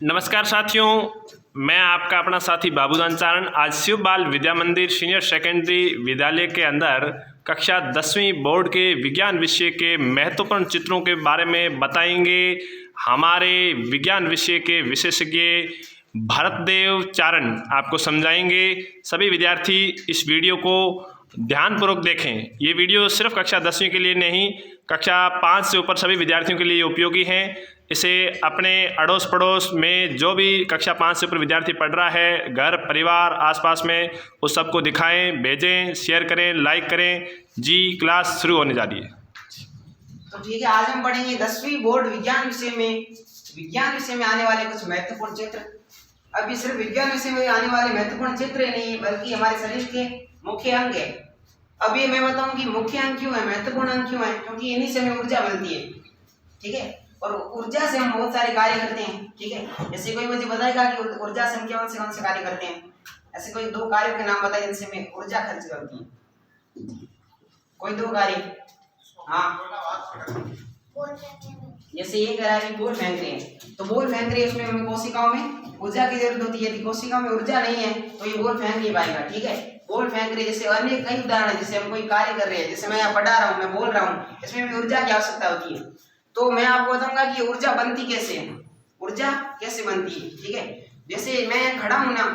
नमस्कार साथियों, मैं आपका अपना साथी बाबूदान चारण आज शिव बाल विद्या मंदिर सीनियर सेकेंडरी विद्यालय के अंदर कक्षा 10वीं बोर्ड के विज्ञान विषय के महत्वपूर्ण चित्रों के बारे में बताएंगे। हमारे विज्ञान विषय के विशेषज्ञ भरतदेव चारण आपको समझाएंगे। सभी विद्यार्थी इस वीडियो को ध्यानपूर्वक देखें। ये वीडियो सिर्फ कक्षा 10वीं के लिए नहीं, कक्षा 5 से ऊपर सभी विद्यार्थियों के लिए उपयोगी है। इसे अपने अड़ोस पड़ोस में जो भी कक्षा 5 से ऊपर विद्यार्थी पढ़ रहा है, घर परिवार आसपास में, उस सबको दिखाएं, भेजें, शेयर करें, लाइक करें। जी, क्लास शुरू होने जा रही है। तो ठीक है, आज हम पढ़ेंगे 10वीं बोर्ड विज्ञान विषय में आने वाले कुछ महत्वपूर्ण चित्र। अब ये सिर्फ विज्ञान विषय में आने वाले महत्वपूर्ण चित्र ही नहीं है, बल्कि हमारे शरीर के मुख्य अंग है। अब ये मैं बताऊं कि मुख्य अंग क्यों है, महत्वपूर्ण अंग क्यों है, क्योंकि इन्हीं से हमें ऊर्जा मिलती है। ठीक है, और ऊर्जा से हम बहुत सारे कार्य करते हैं। ठीक है, जैसे कोई मुझे बताएगा कि ऊर्जा से हम कौन से कार्य करते हैं, ऐसे कोई दो कार्यों के नाम बताए जिनसे हमें ऊर्जा खर्च करती है। कोई दो कार्य। हाँ, जैसे ये कह रहा है कि बॉल फेंक रहे हैं, तो बॉल फेंक रहे हैं, उसमें हमें कोशिकाओं में ऊर्जा की जरूरत होती है। यदि कोशिकाओं में ऊर्जा नहीं है तो ये बॉल फेंक नहीं पाएगा। ठीक है, बॉल फेंक रहे, जैसे अन्य कई उदाहरण है, जैसे हम कोई कार्य कर रहे हैं, जैसे मैं यहाँ पढ़ा रहा हूँ, मैं बोल रहा हूँ, इसमें हमें ऊर्जा की आवश्यकता होती है। तो मैं आपको बताऊंगा कि ऊर्जा बनती कैसे है, ऊर्जा कैसे बनती है। ठीक है, जैसे मैं खड़ा हूं ना,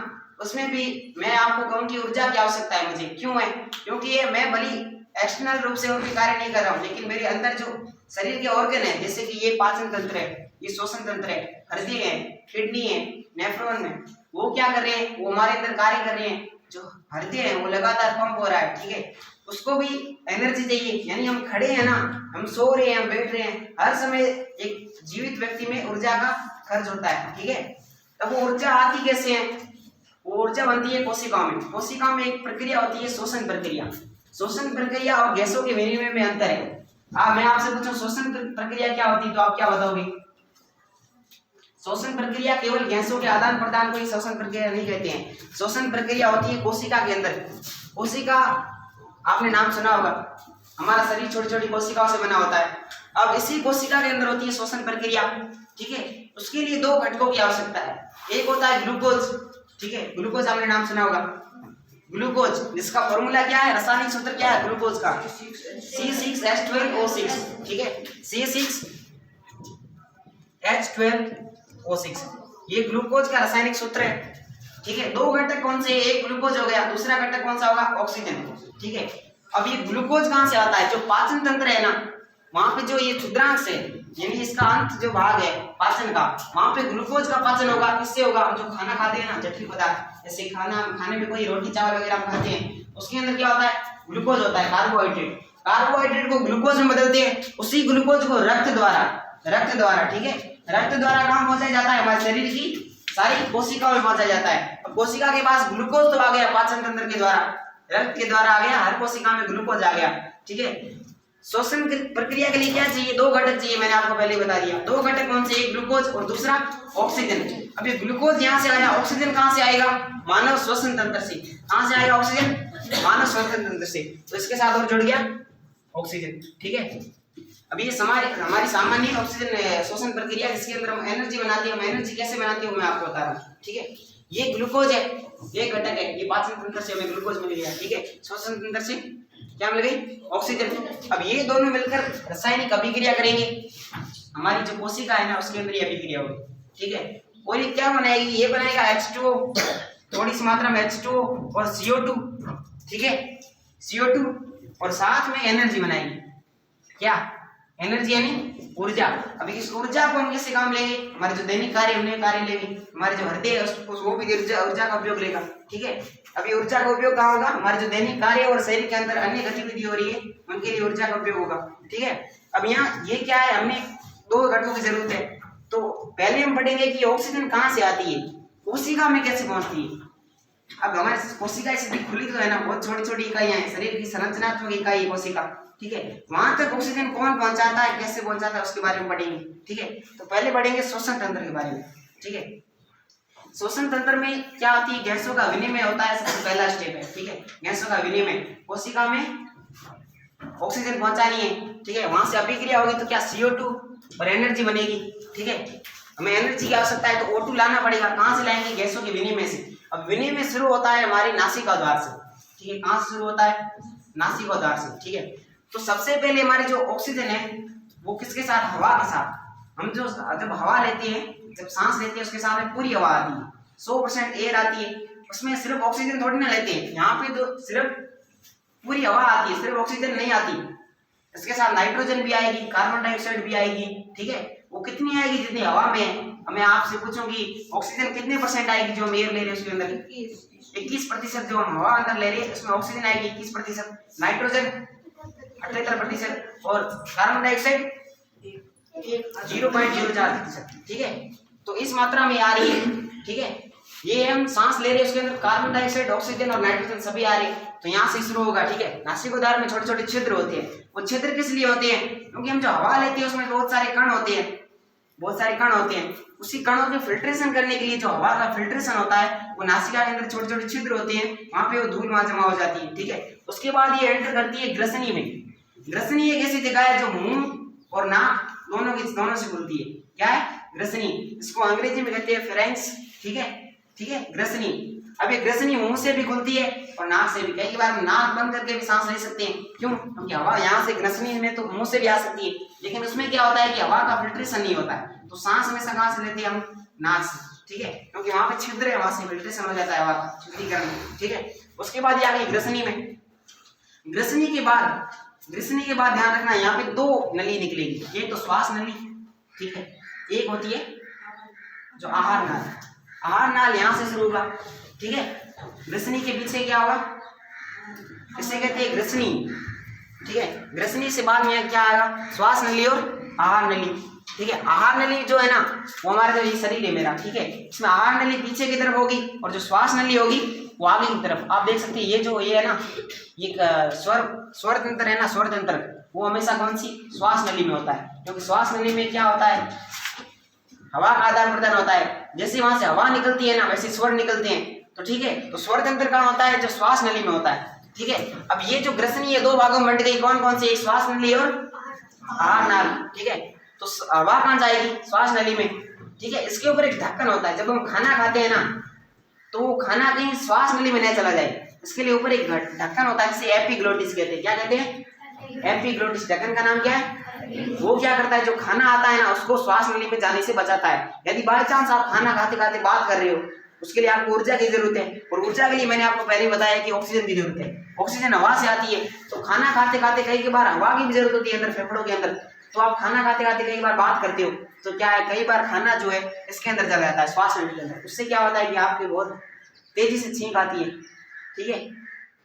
उसमें भी मैं आपको कहूं कि ऊर्जा की आवश्यकता है मुझे। क्यों है? क्योंकि ये मैं भली एक्सटर्नल रूप से उनके कार्य नहीं कर रहा हूं, लेकिन मेरे अंदर जो शरीर के ऑर्गन है, जैसे कि ये पाचन तंत्र है, ये श्वसन तंत्र है, हृदय है, किडनी है, नेफ्रॉन है, वो क्या कर रहे हैं, वो हमारे अंदर कार्य कर रहे हैं। जो हृदय है वो लगातार पंप हो रहा है। ठीक है, उसको भी एनर्जी चाहिए। यानी हम खड़े हैं ना, हम सो रहे हैं, हम बैठ रहे हैं, हर समय एक जीवित व्यक्ति में ऊर्जा का खर्च होता है। ठीक है, तब वो ऊर्जा आती कैसे है? वो ऊर्जा बनती है कोशिकाओं में। कोशिकाओं में एक प्रक्रिया होती है श्वसन प्रक्रिया। श्वसन प्रक्रिया और गैसों के विनिमय में अंतर है। मैं आपसे पूछूं श्वसन प्रक्रिया क्या होती है, तो आप क्या बताओगे? श्वसन प्रक्रिया केवल गैसों के आदान प्रदान को ही श्वसन प्रक्रिया नहीं कहते हैं। श्वसन प्रक्रिया होती है कोशिका के अंदर। कोशिका, आपने नाम सुना होगा, हमारा शरीर छोटी छोटी कोशिकाओं से बना होता है। अब इसी कोशिका के अंदर होती है श्वसन प्रक्रिया। ठीक है, उसके लिए दो घटकों की आवश्यकता है। एक होता है ग्लूकोज। ठीक है, ग्लूकोज आपने नाम सुना होगा, ग्लूकोज, जिसका फॉर्मूला क्या है, रासायनिक सूत्र क्या है ग्लूकोज का? C6H12O6। ठीक है, C6H12O6, ये ग्लूकोज का रासायनिक सूत्र है। ठीक है, दो घटक कौन से? एक ग्लूकोज हो गया, दूसरा घटक कौन सा होगा? ऑक्सीजन। ठीक है, अब ये ग्लूकोज कहां से आता है? जो पाचन तंत्र है ना, वहां पे जो ये क्षुद्रांश है, यानी इसका अंत जो भाग है पाचन का, वहां पे ग्लूकोज का पाचन होगा। किससे होगा? हम जो खाना खाते हैं ना, जटिल पदार्थ, जैसे खाने में कोई रोटी चावल वगैरह हम खाते हैं, उसके अंदर क्या होता है? ग्लूकोज होता है, कार्बोहाइड्रेट। कार्बोहाइड्रेट को ग्लूकोज में बदलते हैं, उसी ग्लूकोज को रक्त द्वारा, ठीक है, रक्त द्वारा कहां पहुंचाया जाता है? हमारे शरीर की सारी कोशिकाओं में पहुंचाया जाता है। अब कोशिका के पास ग्लूकोज तो आ गया पाचन तंत्र के द्वारा, रक्त के द्वारा आ गया, हर कोशिका में ग्लूकोज आ गया। ठीक है, श्वसन प्रक्रिया के लिए क्या चाहिए? दो घटक चाहिए, मैंने आपको पहले बता दिया। दो घटक कौन से? एक ग्लूकोज और दूसरा ऑक्सीजन। अब ये ग्लूकोज यहाँ से आया, ऑक्सीजन कहाँ से आएगा? मानव श्वसन तंत्र से। कहाँ से आएगा ऑक्सीजन? मानव श्वसन तंत्र से। तो इसके साथ और जुड़ गया ऑक्सीजन। ठीक है, अब ये हमारी सामान्य ऑक्सीजन श्वसन प्रक्रिया, जिसके अंदर हम एनर्जी बनाते हैं। हम एनर्जी कैसे बनाते हैं मैं आपको बता रहा हूँ। ठीक है, ये ग्लूकोज है, ये घटक है, ये पाचन तंत्र से हमें ग्लूकोज मिल गया। ठीक है, श्वसन तंत्र से क्या मिल गई? ऑक्सीजन। अब ये दोनों मिलकर रासायनिक अभिक्रिया करेंगे, हमारी जो कोशिका है ना, उसके अंदर ये अभिक्रिया होगी। ठीक है, और ये क्या बनाएगी? ये बनाएगा H2O, थोड़ी सी मात्रा में H2O और CO2। ठीक है, CO2, और साथ में एनर्जी बनाएगी। क्या? एनर्जी यानी ऊर्जा। अभी इस ऊर्जा को हम किससे काम लेंगे? हमारे जो दैनिक कार्य उन्हें कार्य लेंगे, हमारे जो हृदय है उसको वो भी ऊर्जा का उपयोग लेगा। ठीक है, अभी ऊर्जा का उपयोग कहाँ होगा? हमारे जो दैनिक कार्य और शरीर के अंदर अन्य गतिविधि हो रही है, उनके लिए ऊर्जा का उपयोग होगा। ठीक है, अब यहाँ ये क्या है, हमें दो घटकों की जरूरत है। तो पहले हम पढ़ेंगे कि ऑक्सीजन कहाँ से आती है, कोशिका में कैसे पहुंचती है। अब हमारे कोशिका ऐसी खुली तो है ना, बहुत छोटी छोटी इकाइयां हैं, शरीर की संरचनात्मक इकाई कोशिका। ठीक है, वहां तक ऑक्सीजन कौन पहुंचाता है, कैसे पहुंचाता है, उसके बारे में पढ़ेंगे। ठीक है, तो पहले पढ़ेंगे श्वसन तंत्र के बारे में। ठीक है, श्वसन तंत्र में क्या होती है? गैसों का विनिमय होता है, सबसे पहला स्टेप है। ठीक है, गैसों का विनिमय, कोशिका में ऑक्सीजन पहुंचानी है। ठीक है, वहां से अभिक्रिया होगी तो क्या? CO2 और एनर्जी बनेगी। ठीक है, हमें एनर्जी की आवश्यकता है तो O2 लाना पड़ेगा। कहाँ से लाएंगे? गैसों के विनिमय से। अब विनिमय शुरू होता है हमारी नासिका द्वार से, ठीक है। कहाँ से शुरू होता है? नासिका द्वार से, ठीक है। तो सबसे पहले हमारी जो ऑक्सीजन है वो किसके साथ? हवा के साथ। हम जो जब हवा लेते हैं, जब सांस लेते हैं, उसके साथ में पूरी हवा आती है, 100% एयर आती है। उसमें सिर्फ ऑक्सीजन थोड़ी ना लेते हैं, यहाँ पे तो सिर्फ पूरी हवा आती है, सिर्फ ऑक्सीजन नहीं आती। इसके साथ नाइट्रोजन भी आएगी, कार्बन डाइऑक्साइड भी आएगी, ठीक है। वो कितनी आएगी? जितनी हवा में है। हमें आपसे पूछूंगी ऑक्सीजन कितने % आएगी जो हम एयर ले रहे हैं उसके अंदर? 21%। जो हम हवा अंदर ले रहे हैं उसमें ऑक्सीजन आएगी 21%, नाइट्रोजन 78% और कार्बन डाइऑक्साइड 0.04%, ठीक है। तो इस मात्रा में आ रही है, ठीक है। ये हम सांस ले रहे हैं उसके अंदर कार्बन डाइऑक्साइड, ऑक्सीजन और नाइट्रोजन सभी आ रहे हैं। तो यहाँ से शुरू होगा, ठीक है। नासिका द्वार में छोटे छोटे छिद्र होते हैं। वो छिद्र किस लिए होते हैं? क्योंकि हम जो हवा लेते हैं उसमें बहुत सारे कण होते हैं, बहुत सारे कण होते हैं। उसी कणों के फिल्ट्रेशन करने के लिए जो हवा का फिल्ट्रेशन होता है वो नासिका के अंदर छोटे छोटे छिद्र होते हैं, वहां पे वो धूल वहां जमा हो जाती है, ठीक है। उसके बाद ये एंटर करती है ग्रसनी में। ग्रसनी एक ऐसी जगह है जो मुंह और नाक दोनों से खुलती है। क्या है? ग्रसनी। इसको अंग्रेजी में कहते हैं फेरेंक्स, ठीक है, ठीक है, ग्रसनी। अब ये ग्रसनी मुंह से भी खुलती है और नाक से भी। कई बार हम नाक बंद करके भी सांस ले सकते हैं। क्यों? क्योंकि हवा यहाँ से ग्रसनी में तो मुंह से भी आ सकती है, लेकिन उसमें क्या होता है कि हवा का फिल्ट्रेशन नहीं होता है। तो सांस हमेशा कहाँ से लेते हैं? हम नाक से, ठीक है, क्योंकि वहां पे छिद्र है, वहां से फिल्ट्रेशन हो जाता है हवा का, शुद्धिकरण, ठीक है। उसके बाद ये आ गई ग्रसनी में। ग्रसनी के बाद ध्यान रखना, यहाँ पे 2 नली निकलेगी। एक तो श्वास नली, ठीक है, एक होती है जो आहार नाल। आहार नाल यहाँ से शुरू होगा, ठीक है। ग्रसनी के पीछे क्या होगा? इसे कहते हैं ग्रसनी, ठीक है। ग्रसनी से बाद में क्या आएगा? श्वास नली और आहार नली, ठीक है। आहार नली जो है ना वो हमारा जो ये शरीर है मेरा, ठीक है, इसमें आहार नली पीछे की तरफ होगी और जो श्वास नली होगी वो आगे की तरफ। आप देख सकते हैं ये है ना, ये स्वर तंत्र है ना, स्वर तंत्र, वो हमेशा कौन सी? श्वास नली में होता है। क्योंकि श्वास नली में क्या होता है? हवा का आदान प्रदान होता है। जैसे वहां से हवा निकलती है ना वैसे स्वर निकलते हैं, तो ठीक है। तो स्वर तंत्र कहाँ होता है? जो श्वास नली में होता है, ठीक है। अब ये जो ग्रसनी है 2 भागों में बंट गई। कौन कौन सी? एक श्वास नली और आहार नाल, ठीक है। तो हवा कहाँ जाएगी? श्वास नली में, ठीक है। इसके ऊपर एक ढक्कन होता है। जब हम खाना खाते हैं ना तो वो खाना कहीं श्वास नली में नहीं चला जाए, इसके लिए ऊपर एक ढक्कन होता है जिसे एपिग्लोटिस कहते हैं। क्या कहते हैं? एपिग्लोटिस। ढक्कन का नाम क्या है? वो क्या करता है? जो खाना आता है ना उसको श्वास नली में जाने से बचाता है। यदि बाय चांस आप खाना खाते खाते बात कर रहे हो, उसके लिए आपको ऊर्जा की जरूरत है, और ऊर्जा के लिए मैंने आपको पहले बताया कि ऑक्सीजन की जरूरत है। ऑक्सीजन हवा से आती है, तो खाना खाते खाते कई बार हवा की भी जरूरत होती है अंदर फेफड़ों के अंदर। तो आप खाना खाते खाते कई बार बात करते हो, तो क्या है, कई बार खाना जो है इसके अंदर चला जाता है, श्वास नली के अंदर। उससे क्या होता है कि आपके बहुत तेजी से छींक आती है, ठीक है,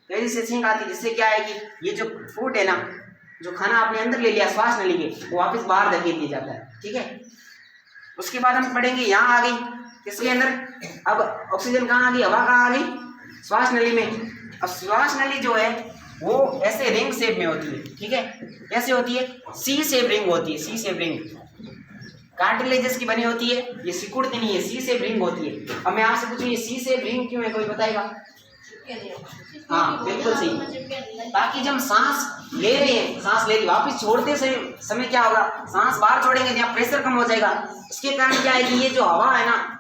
तेजी से छींक आती है। जिससे क्या है कि ये जो फूड है ना, जो खाना आपने अंदर ले लिया श्वास नली के, वो वापस बाहर धकेल दिया जाता है, ठीक है। उसके बाद हम पढ़ेंगे, यहाँ आ गई किसके अंदर? अब ऑक्सीजन कहाँ आ गई? हवा कहाँ आ गई? श्वास नली में। अब श्वास नली जो है वो ऐसे रिंग शेप में होती है, ठीक है। कैसे होती है? सी शेप रिंग होती है, सी शेप रिंग, कार्टिलेजेस की बनी होती है। ये सिकुड़ती नहीं है, सी शेप रिंग होती है। अब मैं आपसे पूछूं ये सी शेप रिंग क्यों है, कोई बताएगा? हाँ बिल्कुल सही, ताकि जब हम सांस ले रहे हैं, सांस ले ली वापिस छोड़ते समय क्या होगा? सांस बाहर छोड़ेंगे, यहाँ प्रेशर कम हो जाएगा। इसके कारण क्या है कि ये जो हवा है ना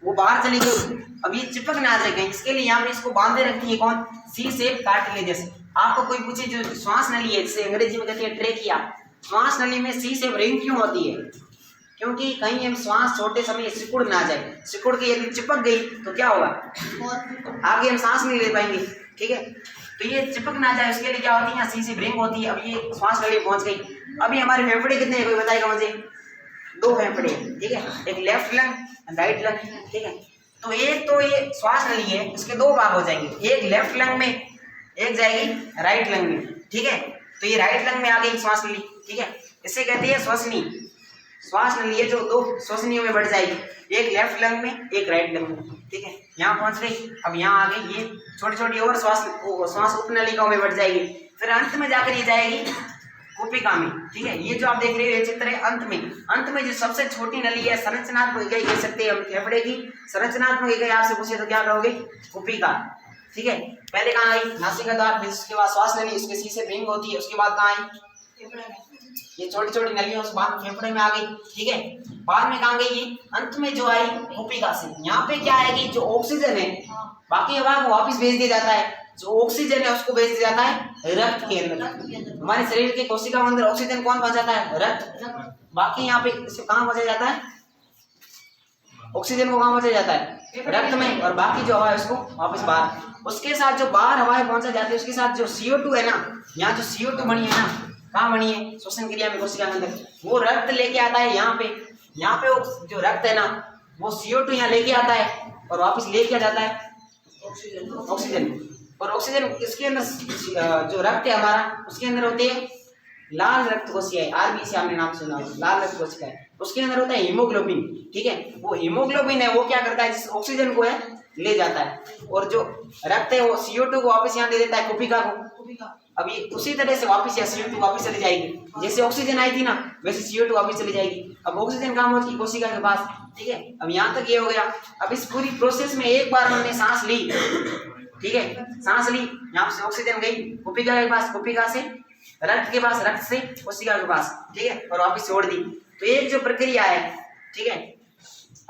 वो बाहर चली गई, अब ये चिपक ना आ जाएगा। इसके लिए यहाँ पे इसको बांधे रखती है कौन? सी शेप कार्टिलेजेस। आपको कोई पूछे जो श्वास नली है, जिसे अंग्रेजी में कहते हैं ट्रेकिया, श्वास नली में सी शेप रिंग क्यों होती है? क्योंकि कहीं हम श्वास छोड़ते समय सिकुड़ ना जाए। सिकुड़ के यदि चिपक गई तो क्या होगा? आगे हम सांस नहीं ले पाएंगे, ठीक है। तो ये चिपक ना जाए उसके लिए क्या होती है? यहाँ सी शेप रिंग होती है। अब ये श्वास नली पहुंच गई। अभी हमारे फेफड़े कितने हैं, कोई बताएगा मुझे? 2 फेफड़े, ठीक है, एक लेफ्ट लंग राइट लंग, ठीक है। तो एक तो ये श्वास नली है, इसके 2 भाग हो जाएंगे, एक लेफ्ट लंग में, एक जाएगी राइट लंग में, ठीक है। तो ये राइट लंग में आ गई श्वास नली, ठीक है। इसे कहते हैं श्वसनी। श्वास नली है जो 2 श्वसनियों में बढ़ जाएगी, एक लेफ्ट लंग में, एक राइट लंग में, ठीक है। यहाँ पहुंच गई। अब यहाँ आ गई ये छोटी छोटी और श्वास उपनलिकाओं में बढ़ जाएगी। फिर अंत में जाकर ये जाएगी कुपिका में, ठीक है। ये जो आप देख रहे हो ये चित्र है अंत में जो सबसे छोटी नली है, संरचनात्मक इकाई कह सकते हैं हम फेफड़े की। संरचनात्मक इकाई आपसे पूछे तो क्या कहोगे? कुपिका, ठीक है। पहले कहाँ आई? नासिका द्वार, फिर उसके बाद श्वास नली, उसके सी शेप रिंग होती है, उसके बाद कहाँ आई? ये छोटी छोटी नलियां उस बाद फेफड़े में आ गई, ठीक है। बाद में कहाँ गई, ये अंत में जो आई कुपिका से। यहाँ पे क्या आएगी, जो ऑक्सीजन है बाकी हवा को वापस भेज दिया जाता है, जो ऑक्सीजन है उसको भेज दिया जाता है रक्त के अंदर। हमारे शरीर के कोशिका के अंदर ऑक्सीजन कौन पहुंचाता है, रक्त। बाकी यहाँ पे इसे कहाँ पहुंचाया जाता है, ऑक्सीजन को कहाँ पहुंचाया जाता है, रक्त में, और बाकी जो हवा है उसको वापस बाहर। उसके साथ जो बाहर हवाएं पहुंचा जाती है उसके साथ जो CO2 है ना, यहाँ जो CO2 बनी है ना, कहाँ बनी है, श्वसन क्रिया में कोशिका के अंदर, वो रक्त लेके आता है यहाँ पे। यहाँ पे वो जो रक्त है ना वो CO2 यहाँ लेके आता है और वापस ले क्या जाता है, ऑक्सीजन। और ऑक्सीजन इसके अंदर जो रक्त है हमारा उसके अंदर होती है लाल रक्त कोशिकाएं, RBC आपने नाम सुना होगा, लाल रक्त कोशिकाएं। उसके अंदर होता है हीमोग्लोबिन, ठीक है। वो हीमोग्लोबिन है वो क्या करता है, जिस ऑक्सीजन को है ले जाता है, और जो रक्त है वो CO2 को वापस यहाँ दे देता है कुपिका को। अब ये उसी तरह से वापस या CO2 वापस चली जाएगी, जैसे ऑक्सीजन आई थी ना वैसे CO2 वापस चली जाएगी। अब ऑक्सीजन कहाँ पहुंची, कोशिका के पास, ठीक है। अब यहाँ तक ये हो गया। अब इस पूरी प्रोसेस में एक बार हमने सांस ली, ठीक है, सांस ली, यहाँ से ऑक्सीजन गई कुपिका के पास, कुपिका से रक्त के पास, रक्त से कोशिका के पास, ठीक है, और वापस छोड़ दी। तो एक जो प्रक्रिया है, ठीक है,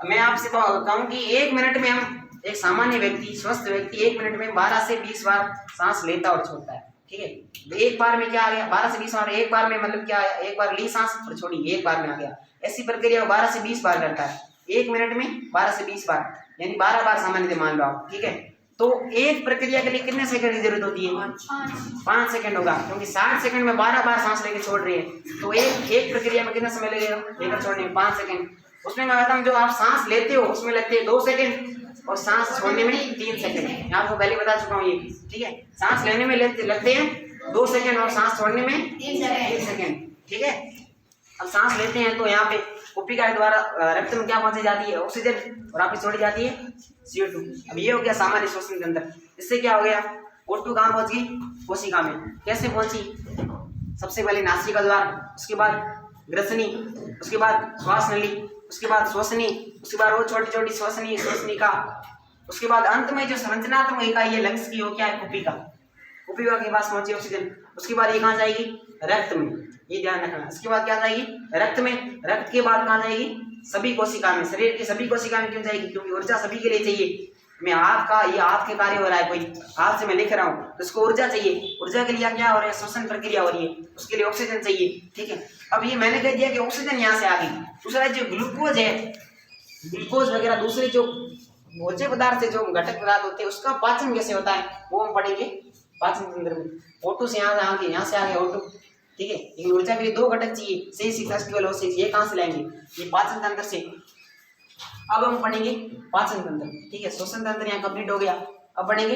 मैं आपसे कहूँ कि 1 मिनट में हम, एक सामान्य व्यक्ति, स्वस्थ व्यक्ति 1 मिनट में 12 से 20 बार सांस लेता और छोड़ता है, ठीक है। तो एक बार में क्या आ गया, 12 से 20 बार, एक बार में मतलब क्या आया, एक बार ली सांस और छोड़ी, एक बार में आ गया। ऐसी प्रक्रिया 12 से 20 बार करता है 1 मिनट में, 12 से 20 बार, यानी 12 बार सामान्य मान लो आप, ठीक है। तो एक प्रक्रिया के लिए कितने सेकंड की जरूरत होती है, 5 सेकंड होगा, क्योंकि 60 सेकंड में 12 बार सांस लेके छोड़ रही है। तो एक प्रक्रिया में कितना समय लगेगा, लेकर छोड़ने में 5 सेकंड। उसमें मैं बताऊं, जो आप सांस लेते हो उसमें लगते हैं 2 सेकंड और सांस छोड़ने में 3 सेकंड। मैं आपको पहले बता चुका हूँ ये, ठीक है। सांस लेने में लगते हैं 2 सेकंड और सांस छोड़ने में 3 सेकंड, ठीक है। अब सांस लेते हैं तो यहाँ पे कुपिका के द्वारा रक्त में क्या पहुंचाई जाती है, ऑक्सीजन, और वापस छोड़ी जाती है CO2। अब ये हो गया सामान्य श्वसन के अंदर। इससे क्या हो गया, O2 कहाँ पहुंच गई, कोशिका में। कैसे पहुंची, सबसे पहले नासिका द्वार, उसके बाद ग्रसनी, उसके बाद श्वास नली, उसके बाद श्वसनी, उसके बाद वो छोटी छोटी श्वसनी, श्वसनिका, उसके बाद अंत में जो संरचनात्मक इकाई है लंग्स की, वो क्या है, कुपिका। कुपिका के पास पहुंची ऑक्सीजन। उसके बाद ये कहाँ जाएगी, रक्त में, ये ध्यान रखना। इसके बाद क्या जाएगी, रक्त में। रक्त के बाद कहाँ जाएगी, सभी कोशिका में। शरीर की सभी कोशिका में क्यों जाएगी, क्योंकि ऊर्जा सभी के लिए चाहिए। मैं हाथ का, ये हाथ के कार्य हो रहा है, कोई हाथ से मैं लिख रहा हूँ तो इसको ऊर्जा चाहिए। ऊर्जा के लिए क्या हो रहा है, श्वसन प्रक्रिया हो रही है, उसके लिए ऑक्सीजन चाहिए, ठीक है। अब ये मैंने कह दिया कि ऑक्सीजन यहाँ से आ गई। दूसरा जो ग्लूकोज है, ग्लूकोज वगैरह दूसरे जो भोज्य पदार्थ जो घटक पदार्थ होते हैं उसका पाचन कैसे होता है वो हम पढ़ेंगे पाचन तंत्र में। O2 से यहाँ आ गया, यहाँ से आ गया O2, ठीक है। लेकिन ऊर्जा के लिए 2 घटक चाहिए, C6H12O6। ये कहाँ से लाएंगे, ये पाचन तंत्र से। अब हम पढ़ेंगे पाचन तंत्र, ठीक है। श्वसन तंत्र यहाँ कंप्लीट हो गया। अब पढ़ेंगे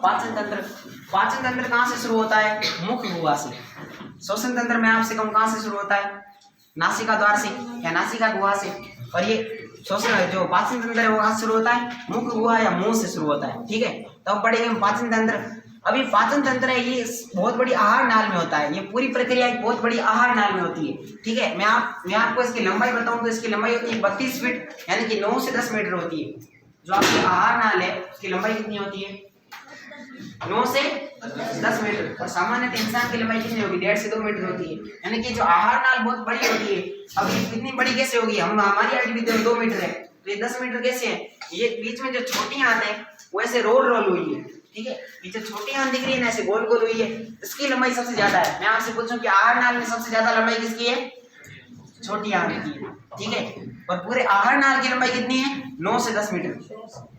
पाचन तंत्र। पाचन तंत्र कहाँ से शुरू होता है, मुख गुहा से। श्वसन तंत्र में आपसे कहूँ कहाँ से शुरू होता है, नासिका द्वार से या नासिका गुहा से। और ये श्वसन जो पाचन तंत्र है वो कहाँ से शुरू होता है, मुख गुहा या मुंह से शुरू होता है, ठीक है। तो अब पढ़ेंगे पाचन तंत्र। अभी पाचन तंत्र है ये बहुत बड़ी आहार नाल में होता है। ये पूरी प्रक्रिया एक बहुत बड़ी आहार नाल में होती है, ठीक है। मैं आपको इसकी लंबाई बताऊं तो इसकी लंबाई होती है 32 फीट, यानी कि 9 से 10 मीटर होती है। जो आपकी आहार नाल है उसकी लंबाई कितनी होती है, 9 से 10 मीटर। और सामान्य इंसान की लंबाई कितनी होगी, 1.5 से 2 मीटर होती है, यानी कि जो आहार नाल बहुत बड़ी होती है। अब ये कितनी बड़ी कैसे होगी, हम हमारी हाइट भी 2 मीटर है तो ये 10 मीटर कैसे है। ये बीच में जो छोटी आंत है वो ऐसे रोल हुई है, ठीक है। ये जो छोटी आंत दिख रही है ना ऐसे गोल हुई है, इसकी लंबाई सबसे ज्यादा है। मैं आपसे पूछूं कि आहार नाल में सबसे ज्यादा लंबाई किसकी है, छोटी आंत की है, ठीक है। और पूरे आहार नाल की लंबाई कितनी है, 9 से 10 मीटर,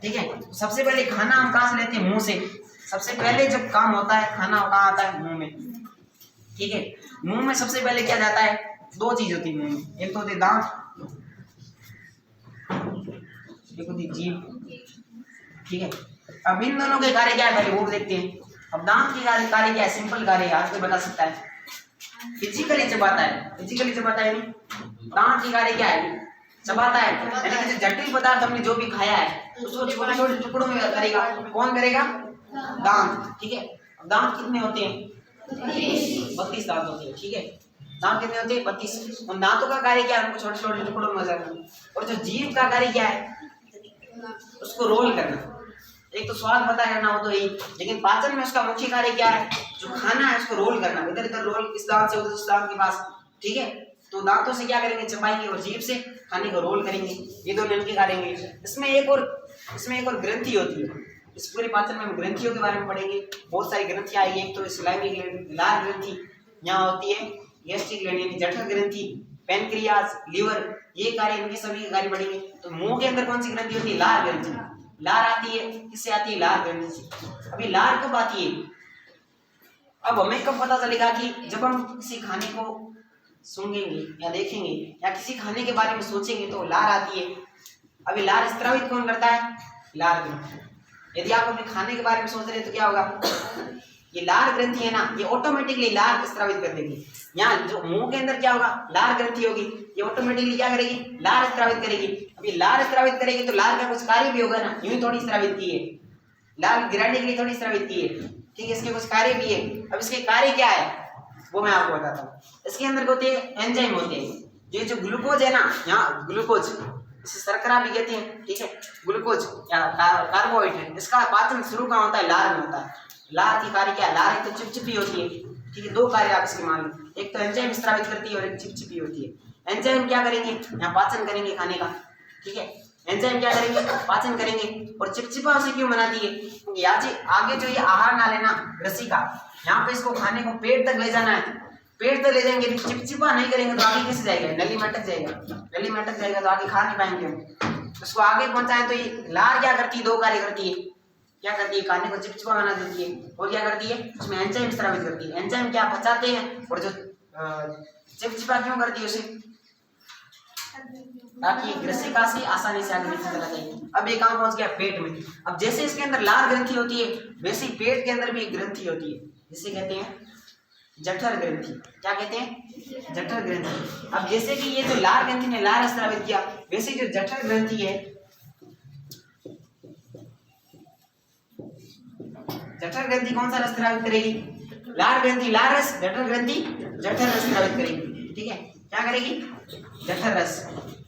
ठीक है। तो सबसे पहले खाना हम कहाँ से लेते हैं, मुंह से। सबसे पहले जब काम होता है खाना कहाँ आता है, मुंह में, ठीक है। मुंह में सबसे पहले क्या जाता है, 2 चीज होती है मुंह में, एक तो होती है दांत, एक होती है जीभ, ठीक है। अब इन दोनों के कार्य क्या है पहले वो देखते हैं। अब दांत की कार्य क्या है, सिंपल कार्य है, आपको बता सकता है, फिजिकली चबाता है, फिजिकली चबाता है नहीं। दांत की कार्य क्या है, चबाता है, यानी कि जटिल पदार्थ हमने जो भी खाया है उसको छोटे छोटे टुकड़ों में करेगा। कौन करेगा, दांत, ठीक है। अब दांत कितने होते हैं, 32 दांत होते हैं, ठीक है। दांत कितने होते हैं, 32। उन दांतों का कार्य क्या है, उनको छोटे छोटे टुकड़ों में करना। और जो जीभ का कार्य क्या है, उसको रोल करना। एक तो स्वाद पता करना हो तो यही, लेकिन पाचन में उसका मुख्य कार्य क्या है, जो खाना है उसको रोल करना, इधर इधर रोल, इस दांत से उधर उस दांत के पास, ठीक है। तो दांतों से क्या करेंगे, चबाएंगे और जीभ से खाने को रोल करेंगे, ये दोनों इनके करेंगे। इसमें एक और ग्रंथि होती है। इस पूरे पाचन में हम ग्रंथियों के बारे में पढ़ेंगे। बहुत सारी ग्रंथियां आएगी। एक तो सलाइवरी ग्लैंड, लार ग्रंथि यहाँ होती है, गैस्ट्रिक ग्लैंड यानी जठर ग्रंथि, पैनक्रियाज, लीवर, ये कार्य इनके सभी कार्य पढ़ेंगे। तो मुंह के अंदर कौन सी ग्रंथि होती है, लार ग्रंथि। लार आती है, किससे आती है, लार ग्रंथि से। अभी लार कब आती है, अब हमें कब पता चलेगा कि जब हम किसी खाने को सूंघेंगे या देखेंगे या किसी खाने के बारे में सोचेंगे तो लार आती है। अभी लार स्त्रावित कौन करता है, लार ग्रंथि। यदि आप अपने खाने के बारे में सोच रहे हैं तो क्या होगा, ये लार ग्रंथि है ना, ये ऑटोमेटिकली लार स्त्रावित कर देगी। यहाँ जो मुंह के अंदर क्या होगा, लार ग्रंथि होगी, ये ऑटोमेटिकली क्या करेगी, लार स्त्रावित करेगी। अभी लार स्त्रावित करेगी तो लार का कुछ कार्य भी होगा ना, यूं थोड़ी स्त्रावित की है, लार गिराने के लिए थोड़ी स्त्रावित की है, ठीक है। इसके कुछ कार्य भी है। अब इसके कार्य क्या है वो मैं आपको बताता हूँ। इसके अंदर होते हैं एंजाइम होते हैं। ये जो ग्लूकोज है ना, यहाँ ग्लूकोज, इसे शर्करा भी कहते हैं, ठीक है। ग्लूकोज या कार्बोहाइड्रेट, इसका पाचन शुरू कहाँ होता है, लार में होता है। लार की कार्य क्या है, लार एक तो चिपचिपी होती है, ठीक है। दो कार्य आप इसके मान लो, एक तो एंजाइम स्त्रावित करती है और एक चिपचिपी होती है। एंजाइम क्या करेंगे, यहाँ पाचन करेंगे खाने का, ठीक है। एंजाइम क्या करेंगे, पाचन करेंगे। और चिपचिपा उसे क्यों बनाती है, क्योंकि यहाँ आगे जो ये आहार नाल है ना ग्रसी का, यहाँ पे इसको खाने को पेट तक ले जाना है। पेट तक ले जाएंगे, चिपचिपा नहीं करेंगे तो आगे कैसे जाएगा, नली में अटक जाएगा। नली में अटक जाएगा तो आगे खा नहीं पाएंगे हम। उसको आगे पहुंचाए तो ये लार क्या करती है, दो कार्य करती है। क्या करती है, खाने को चिपचिपा बना देती है और क्या करती है, उसमें एंजाइम स्त्रावित करती है। एंजाइम क्या पचाते हैं और जो चिपचिपा क्यों करती है उसे, ताकि ग्रसिका से आसानी से आगे नीचे चला जाए। अब ये कहाँ पहुंच गया, पेट में। अब जैसे इसके अंदर लार ग्रंथि होती है वैसे ही पेट के अंदर भी एक ग्रंथि होती है, जिसे कहते हैं जठर ग्रंथि। क्या कहते हैं, जठर ग्रंथि। अब जैसे कि ये जो लार ग्रंथि ने लार स्त्रावित किया, वैसे जो जठर ग्रंथि है, जठर ग्रंथि कौन सा रस स्त्रावित करेगी, लार ग्रंथि लार रस, जठर ग्रंथि जठर रस स्त्रावित करेगी, ठीक है। क्या करेगी, जठर रस।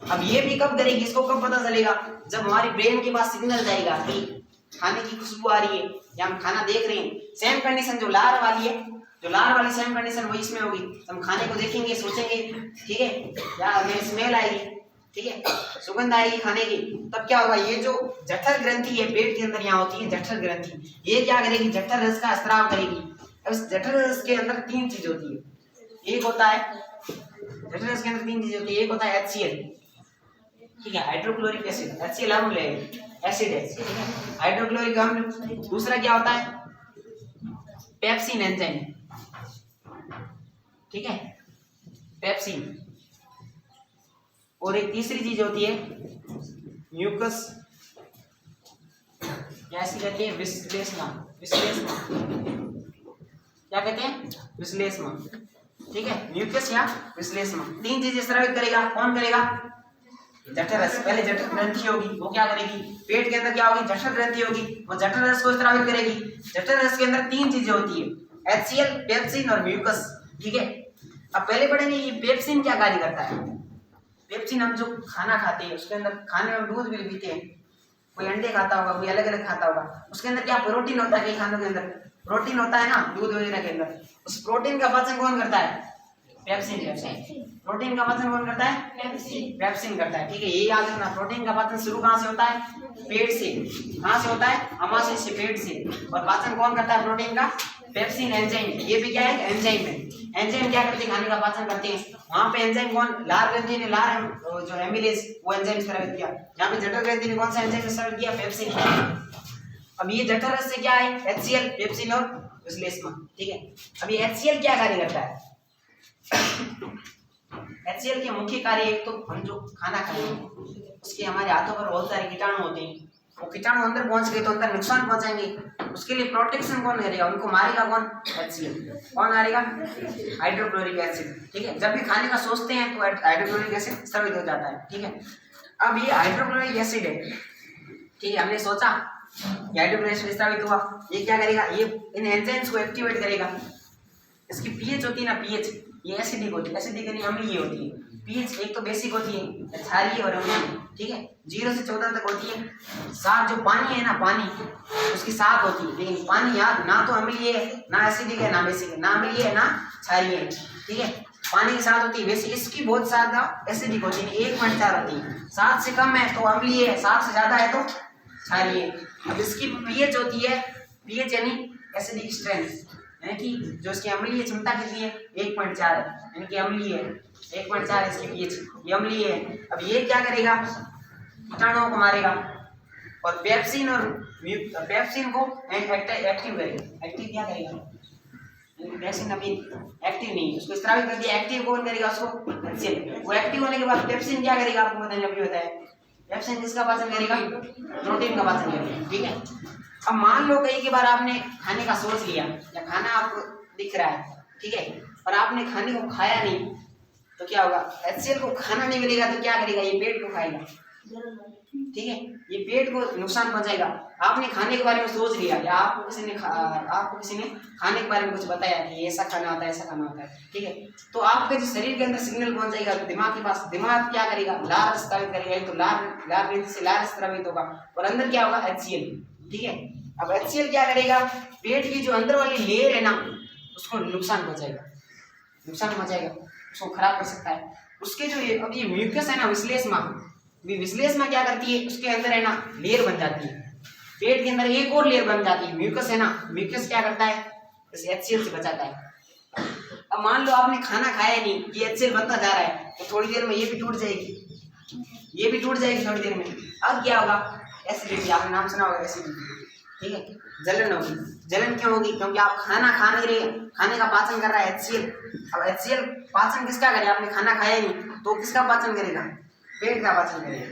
अब ये भी कब करेगी, इसको कब पता चलेगा, जब हमारी ब्रेन के पास सिग्नल जाएगा कि खाने की खुशबू आ रही है या हम खाना देख रहे हैं। सेम कंडीशन जो लार वाली है, जो लार वाली सेम कंडीशन वही इसमें होगी। हम खाने को देखेंगे, सोचेंगे, ठीक है, या हमें स्मेल आएगी, ठीक है, सुगंध आएगी खाने की, तब क्या होगा, ये जो जठर ग्रंथि है पेट के अंदर यहाँ होती है जठर ग्रंथि, ये क्या करेगी, जठर रस का स्राव करेगी। अब इस जठर रस के अंदर तीन चीज होती है। एक होता है, जठर रस के अंदर तीन चीज होती है। एक होता है HCl, ठीक है, हाइड्रोक्लोरिक एसिड, HCl अम्ल है, एसिड है, ठीक है, हाइड्रोक्लोरिक अम्ल। दूसरा क्या होता है, पेप्सिन एंजाइम, ठीक है, पेप्सिन। और एक तीसरी चीज होती है म्यूकस, ऐसी कहते हैं विश्लेषण, क्या कहते हैं, विश्लेषण, ठीक है, म्यूकस या विश्लेषण। तीन चीजें स्रावित करेगा, कौन करेगा, जठर रस। पहले जठर ग्रंथि होगी, वो क्या करेगी, पेट के अंदर क्या होगी, जठर ग्रंथि होगी, वो जठर रस को स्रावित करेगी। जठर रस के अंदर तीन चीजें होती है, HCl, पेप्सिन और म्यूकस, ठीक है। अब पहले पढ़ेंगे ये पेप्सिन क्या कार्य करता है। पेप्सिन हम जो खाना खाते हैं उसके अंदर, खाने में दूध भी पीते हैं, कोई अंडे खाता होगा, कोई अलग अलग खाता होगा, उसके अंदर क्या प्रोटीन होता है, कई खानों के अंदर प्रोटीन होता है ना, दूध वगैरह के अंदर। उस प्रोटीन का पाचन कौन करता है, पेप्सिन। प्रोटीन का पाचन कौन करता है, पेप्सिन करता है, ठीक है। ये याद रखना, प्रोटीन का पाचन शुरू कहाँ से होता है, पेट से। कहाँ से होता है, अमाशय से, पेट से। और पाचन कौन करता है प्रोटीन का, पेप्सिन एंजाइम। ये भी क्या है, एंजाइम है। एंजाइम क्या करते हैं, खाने का पाचन करते हैं। वहां पे एंजाइम कौन, लार ग्रंथि ने लार जो एमिलेज वो एंजाइम स्रावित किया। यहाँ पे जठर ग्रंथि ने कौन सा एंजाइम स्रावित किया, पेप्सिन। अब ये जठर रस से क्या है, HCl, पेप्सिन और विश्लेषण, ठीक है। अब ये HCl क्या कार्य करता है, HCl के मुख्य कार्य, एक तो हम जो खाना खाएंगे उसके हमारे हाथों पर बहुत सारे कीटाणु होते हैं, वो कीटाणु अंदर पहुंच गए तो अंदर नुकसान पहुंचाएंगे, उसके लिए प्रोटेक्शन कौन करेगा, उनको मारेगा कौन, HCl। कौन मारेगा, हाइड्रोक्लोरिक एसिड, ठीक है। जब भी खाने का सोचते हैं तो हाइड्रोक्लोरिक एसिड स्रावित हो जाता है, ठीक है। अब ये हाइड्रोक्लोरिक एसिड है, ठीक है, हमने सोचा हाइड्रोक्लोरिक एसिड स्रावित हुआ, ये क्या करेगा, ये इन एंजाइम्स को एक्टिवेट करेगा। इसकी पीएच होती है ना, पीएच, ये एसिडिक होती है, एसिडिक यानी अम्लीय होती है। पीएच एक तो बेसिक होती है, क्षारीय और अम्लीय, ठीक है, 0 से 14 तक होती है। 7 जो पानी है ना, पानी उसकी 7 होती है, लेकिन पानी याद ना तो अम्लीय है, ना एसिडिक है, ना बेसिक है, ना अम्लीय है, ना क्षारीय है, ठीक है। पानी के साथ होती है, वैसे इसकी बहुत ज्यादा एसिडिक होती है, 1.4 होती है। 7 से कम है तो अम्लीय है, 7 से ज्यादा है तो क्षारीय है। अब इसकी पीएच होती है, पीएच यानी एसिडिक स्ट्रेंथ, यानी कि जो इसकी अम्लीय क्षमता कितनी है 1.4 है, यानी कि अम्लीय है 1.4 इसकी पीएच, ये अम्लीय है। अब ये क्या करेगा, कीटाणुओं को मारेगा और पेप्सिन को एक्टिव करेगा। एक्टिव क्या करेगा, पेप्सिन अभी एक्टिव नहीं है, उसको स्रावित कर दिया, एक्टिव कौन करेगा उसको, HCl। वो एक्टिव होने के बाद पेप्सिन क्या करेगा, आपको पता है अभी होता है, पेप्सिन किसका पाचन करेगा, प्रोटीन का पाचन करेगा, ठीक है। अब मान लो कई बार आपने खाने का सोच लिया या खाना आपको दिख रहा है, ठीक है, और आपने खाने को खाया नहीं, तो क्या होगा, HCl को खाना नहीं मिलेगा तो क्या करेगा, ये पेट को खाएगा, ठीक है, ये पेट को नुकसान पहुंचाएगा। आपने खाने के बारे में सोच लिया या आपको किसी ने खाने के बारे में कुछ बताया कि ऐसा खाना होता है, ऐसा खाना होता है, ठीक है, तो आपके जो शरीर के अंदर सिग्नल पहुंच जाएगा दिमाग के पास, दिमाग क्या करेगा, लार स्रावित करेगा, तो लार ग्रंथि से लार स्रावित होगा और अंदर क्या होगा, HCl, ठीक है। अब HCl क्या करेगा, पेट की जो अंदर वाली लेयर है ना उसको नुकसान पहुंचाएगा, उसको खराब कर सकता है। उसके जो अब ये म्यूकस है ना, विश्लेषमा क्या करती है, उसके अंदर है ना लेयर बन जाती है, पेट के अंदर एक और लेयर बन जाती है, म्यूकस है ना, म्यूकस क्या करता है, इस HCl से बचाता है। अब मान लो आपने खाना खाया नहीं, ये HCl बनता जा रहा है, तो थोड़ी देर में ये भी टूट जाएगी, थोड़ी देर में। अब क्या होगा, एसिडिटी, आपने नाम सुना होगा एसिडिटी, ठीक है, जलन होगी। जलन क्यों होगी, क्योंकि आप खाना खा नहीं रहे, खाने का पाचन कर रहा है HCl। अब HCl पाचन किसका करे, आपने खाना खाया ही नहीं तो किसका पाचन करेगा, पेट का पाचन करेगा,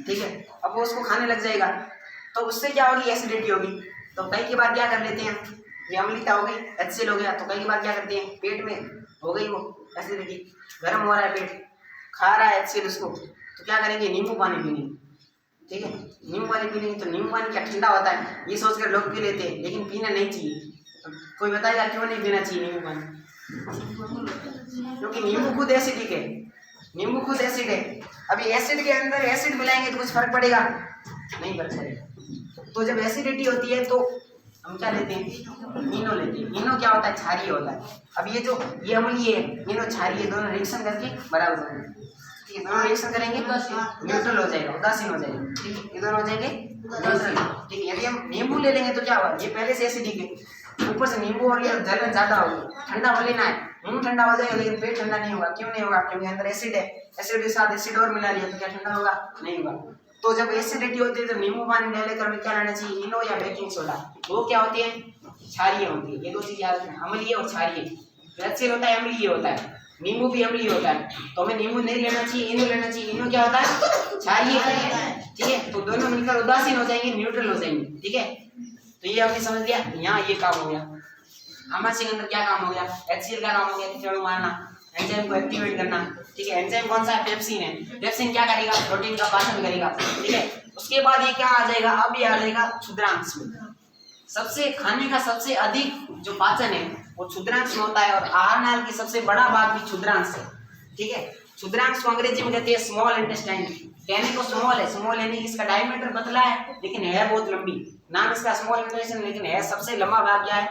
ठीक है। अब वो उसको खाने लग जाएगा तो उससे क्या होगी, एसिडिटी होगी। तो कई की बार क्या कर लेते हैं, ये अम्लता हो गई, HCl हो गया, तो कई की बार क्या करते हैं, पेट में हो गई वो एसिडिटी, गर्म हो रहा है पेट, खा रहा है HCl उसको, तो क्या करेंगे, नींबू पानी पीने, ठीक है, नींबू पानी पीने। तो नींबू पानी क्या ठंडा होता है, ये सोचकर लोग पी लेते हैं, लेकिन पीना नहीं चाहिए। तो कोई बताएगा क्यों नहीं पीना चाहिए नींबू पानी, क्योंकि नींबू खुद एसिडिक है, नींबू खुद एसिड है। अभी एसिड के अंदर एसिड मिलाएंगे तो कुछ फर्क पड़ेगा, नहीं फर्क पड़ेगा। तो जब एसिडिटी होती है तो हम क्या लेते हैं, इनो लेते हैं। इनो क्या होता है, क्षारीय होता है। अब ये अम्लीय है, इनो क्षारीय, दोनों रिएक्शन करके बराबर हो जाएंगे, ठीक है, दोनों रिएक्शन करेंगे न्यूट्रल हो जाएगा, उदासीन हो जाएगा, ठीक है, ये दोनों हो जाएंगे न्यूट्रल, ठीक है। यदि हम नींबू ले लेंगे तो क्या होगा, ये पहले से एसिडिक है, ऊपर से नींबू और ये जलन ज्यादा होगी, ठंडा हो लेना है, मुंह ठंडा हो जाएगा लेकिन पेट ठंडा नहीं होगा। क्यों नहीं होगा, क्योंकि अंदर एसिड है, एसिड के साथ एसिड और मिला लिया तो क्या ठंडा होगा, नहीं होगा। तो जब एसिडिटी होती है तो नींबू पानी डालकर हमें क्या लेना चाहिए, इनो या बेकिंग सोडा, वो क्या होती है, क्षारीय होती है। ये दो चीज याद रखना, अम्लीय और क्षारीय। HCl होता है अम्लीय होता है, नींबू भी अम्लीय होता है, तो हमें नींबू नहीं लेना चाहिए, इनो लेना चाहिए। इनो क्या होता है, क्षारीय, ठीक है, तो दोनों मिलकर उदासीन हो जाएंगे, न्यूट्रल हो जाएंगे, ठीक है। तो ये आपने समझ लिया, यहाँ ये काम हो गया। आमाशय के अंदर क्या काम हो गया, HCl का काम हो गया, कीटाणु मारना, एंजाइम को एक्टिवेट करना, ठीक है। एंजाइम कौन सा है, पेप्सिन है। पेप्सिन क्या करेगा, प्रोटीन का पाचन करेगा, ठीक है। उसके बाद ये क्या आ जाएगा, अब ये आ जाएगा क्षुद्रांश में। खाने का सबसे अधिक जो पाचन है वो क्षुद्रांश में होता है, और आहार नाल की सबसे बड़ा भाग भी क्षुद्रांश है, ठीक है। क्षुद्रांश को अंग्रेजी में कहते हैं स्मॉल इंटेस्टाइन। कहने को स्मॉल है, स्मॉल यानी इसका डायमीटर पतला है लेकिन है बहुत लंबी, नाम इसका स्मॉल इंटेस्टाइन, लेकिन है सबसे लंबा भाग क्या है,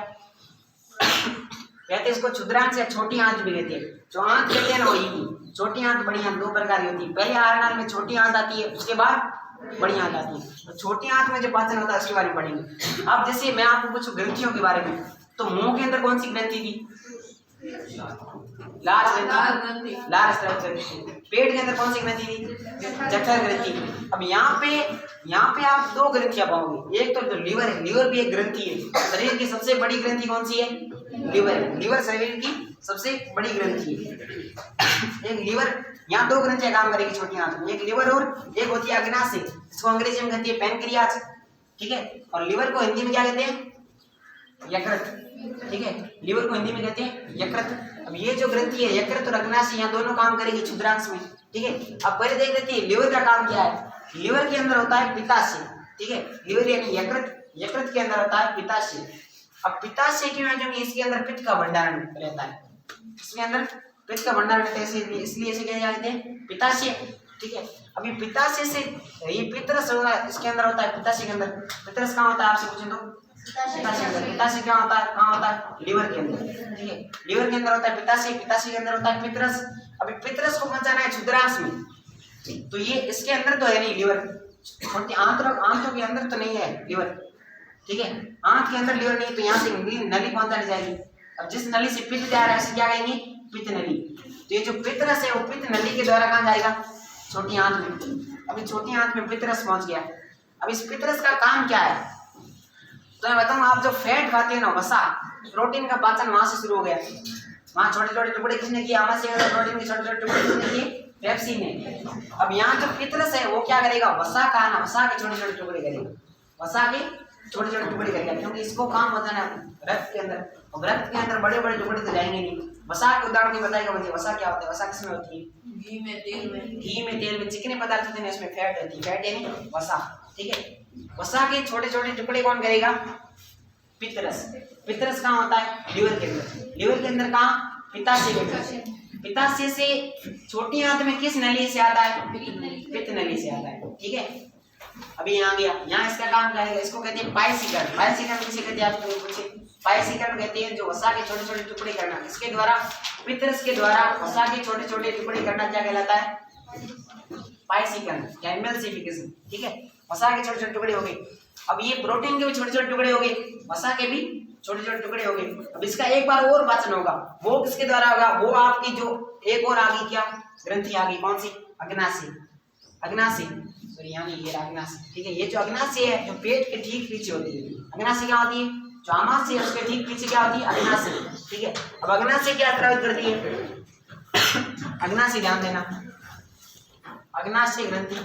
कहते हैं इसको क्षुद्रांश या छोटी आंत भी कहते हैं। जो आंत कहते हैं ना वही, छोटी आंत बड़ी आंत दो प्रकार की होती है। पहले आहार नाल में छोटी आंत आती है, उसके बाद बड़ी आंत आती है। तो छोटी आंत में जो पाचन होता है उसके बारे में पढ़ेंगे। अब जैसे मैं आपको कुछ ग्रंथियों के बारे में, तो मुंह के अंदर कौन सी ग्रंथि थी, लार ग्रंथि, लार स्राव ग्रंथि। पेट के अंदर कौन सी ग्रंथि थी, जठर ग्रंथि। अब यहाँ पे आप दो ग्रंथियां पाओगे, एक तो लीवर है, लीवर भी एक ग्रंथि है। शरीर की सबसे बड़ी ग्रंथि कौन सी है, लीवर है। लीवर शरीर की सबसे बड़ी ग्रंथि है। एक लीवर, यहाँ दो ग्रंथियां काम करेगी छोटी आंत में, एक लीवर और एक होती है अग्नाशय, इसको अंग्रेजी में कहती है पैनक्रियाज, ठीक है। और लीवर को हिंदी में क्या कहते हैं, यकृत, ठीक है। लीवर को हिंदी में कहते हैं यकृत। अब ये जो ग्रंथि है यकृत और अग्नाशय, यहाँ दोनों काम करेगी क्षुद्रांश में, ठीक है। अब पहले देख लेते हैं लीवर का काम क्या है। लीवर के अंदर होता है पित्ताशय, ठीक है। लीवर यानी यकृत के अंदर होता है पित्ताशय। अब पित्ताशय क्यों है, क्योंकि इसके अंदर पित्त का भंडारण रहता है, इसके अंदर पित्त का भंडारण रहता है, इसलिए इसे क्या कहते हैं, पित्ताशय, ठीक है। अभी पित्ताशय से ये पितरस होगा, इसके अंदर होता है, पित्ताशय के अंदर पितरस कहाँ होता है, आपसे पूछें तो पित्ताशय अंदर। पित्ताशय क्या होता है, कहाँ होता है, लीवर के अंदर, ठीक है। लीवर के अंदर होता है पित्ताशय, पित्ताशय के अंदर होता है पितरस। अभी पितरस को पहुंचाना है क्षुद्रांश में, तो ये इसके अंदर तो है नहीं लीवर, छोटी आंतों के अंदर तो नहीं है लीवर, ठीक है। आंत के अंदर लीवर नहीं, तो यहाँ से नली पहुंचानी जाएगी। अब जिस नली से पित्त जा रहा है उसे क्या कहेंगे, पित्त नली। तो ये जो पितरस है वो पित्त नली के द्वारा कहाँ जाएगा, छोटी आंत में। अभी छोटी आंत में पितरस पहुंच गया। अब इस पितरस का काम क्या है, तो मैं बताऊं, आप जो फैट खाते हैं ना, वसा, प्रोटीन का पाचन वहां से शुरू हो गया। वहां छोटे छोटे टुकड़े किसने किए, आमाशय के प्रोटीन के छोटे छोटे टुकड़े किसने किए, पेप्सी ने। अब यहाँ जो पितरस है वो क्या करेगा, वसा का ना, वसा के छोटे छोटे टुकड़े करेगा, वसा के छोटे छोटे टुकड़े करेगा, क्योंकि इसको काम होता है रक्त के अंदर। और रक्त के अंदर बड़े बड़े टुकड़े तो जाएंगे नहीं। वसा के उदाहरण नहीं बताएगा मुझे, वसा क्या होता है, वसा किसमें होती है, घी में तेल में चिकने पदार्थ होते हैं, इसमें फैट होती है, फैट यानी वसा, ठीक है। वसा के छोटे छोटे टुकड़े कौन करेगा, पितरस। पितरस कहाँ होता है, लीवर के अंदर। लीवर के अंदर कहाँ, पित्ताशय के अंदर। पित्ताशय से छोटी आंत में किस नली से आता है, पित्त नली से आता है, ठीक है। अभी यहाँ गया, यहाँ इसका काम क्या है, इसको कहते हैं पायसीकरण। पायसीकरण किसे कहते हैं, आपको पूछे, पायसीकरण कहते हैं जो वसा के छोटे छोटे टुकड़े करना। इसके द्वारा, पितरस के द्वारा वसा के छोटे छोटे टुकड़े करना क्या कहलाता है, पायसीकरण या एमल्सिफिकेशन, ठीक है। वसा के छोटे छोटे टुकड़े हो गए। अब ये प्रोटीन के भी छोटे छोटे टुकड़े हो गए, वसा के भी छोटे छोटे टुकड़े हो गए। अब इसका एक बार और पाचन होगा, वो किसके द्वारा होगा, वो आपकी जो एक और आ गई क्या ग्रंथि आ गई, कौन सी, अग्नाशय। अग्नाशय, सॉरी यानी ये अग्नाशय, ठीक है। ये जो अग्नाशय है जो पेट के ठीक पीछे होती है, अग्नाशय क्या होती है, जो आमाशय है उसके ठीक पीछे क्या होती है, अग्नाशय, ठीक है। अब अग्नाशय क्या स्रावित करती है, अग्नाशय ध्यान देना, अग्नाशय ग्रंथि,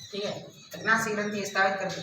ठीक है, अग्नाशय ग्रंथि स्रावित करती है।